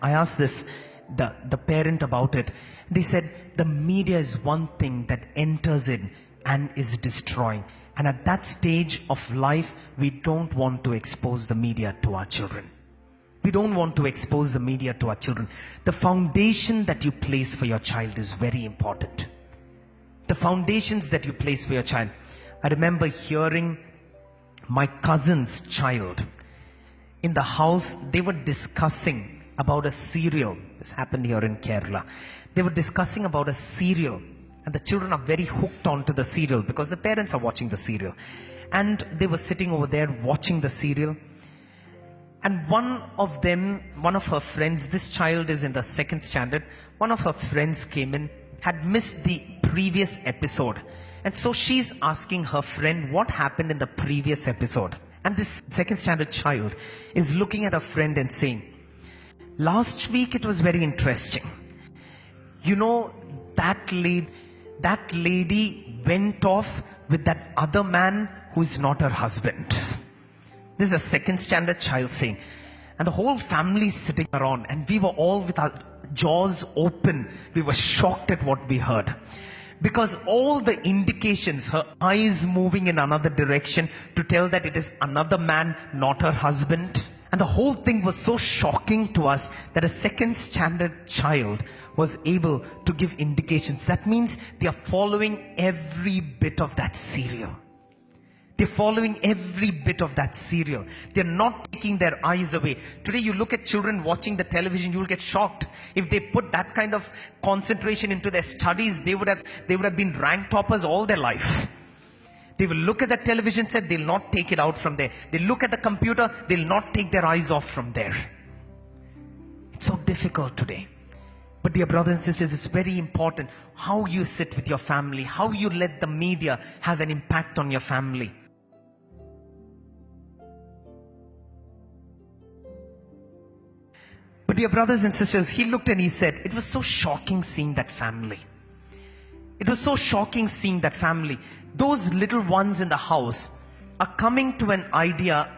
I asked the parent about it. They said the media is one thing that enters in and is destroying. And at that stage of life, we don't want to expose the media to our children. We don't want to expose the media to our children. The foundation that you place for your child is very important. The foundations that you place for your child. I remember hearing my cousin's child in the house. They were discussing about a serial. This happened here in Kerala. They were discussing about a serial, and the children are very hooked onto the serial because the parents are watching the serial. And they were sitting over there watching the serial. And one of her friends, this child is in the 2nd standard, one of her friends came in, had missed the previous episode. And so she's asking her friend what happened in the previous episode. And this 2nd standard child is looking at her friend and saying, last week it was very interesting. You know, that lady went off with that other man who is not her husband. This is a 2nd standard child saying. And the whole family is sitting around, and we were all with our jaws open. We were shocked at what we heard. Because all the indications, her eyes moving in another direction to tell that it is another man, not her husband. And the whole thing was so shocking to us that a 2nd standard child was able to give indications. That means they are following every bit of that serial. They're following every bit of that serial. They're not taking their eyes away. Today you look at children watching the television, you will get shocked. If they put that kind of concentration into their studies, they would have been rank toppers all their life. They will look at the television set, they'll not take it out from there. They look at the computer, they'll not take their eyes off from there. It's so difficult today. But dear brothers and sisters, it's very important how you sit with your family, how you let the media have an impact on your family. But dear brothers and sisters, he looked and he said, it was so shocking seeing that family. It was so shocking seeing that family. Those little ones in the house are coming to an idea,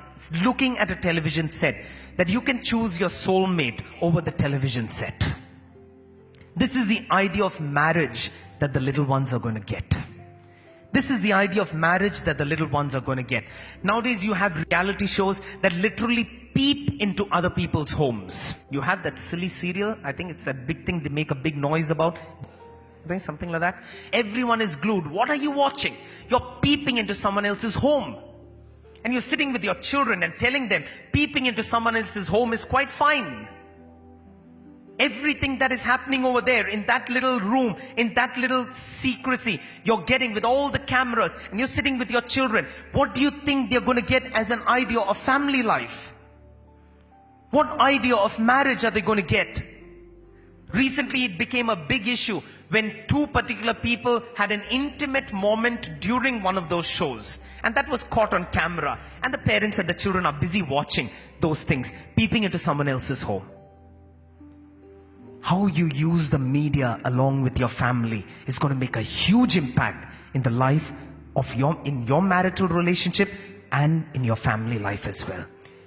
looking at a television set, that you can choose your soulmate over the television set. This is the idea of marriage that the little ones are going to get. This is the idea of marriage that the little ones are going to get. Nowadays you have reality shows that literally peep into other people's homes. You have that silly serial, I think it's a big thing they make a big noise about. I think something like that. Everyone is glued. What are you watching? You're peeping into someone else's home. And you're sitting with your children and telling them peeping into someone else's home is quite fine. Everything that is happening over there in that little room, in that little secrecy, you're getting with all the cameras, and you're sitting with your children. What do you think they're going to get as an idea of family life? What idea of marriage are they going to get? Recently it became a big issue when 2 particular people had an intimate moment during one of those shows, and that was caught on camera, and the parents and the children are busy watching those things, peeping into someone else's home. How you use the media along with your family is going to make a huge impact in the life of your marital relationship and in your family life as well.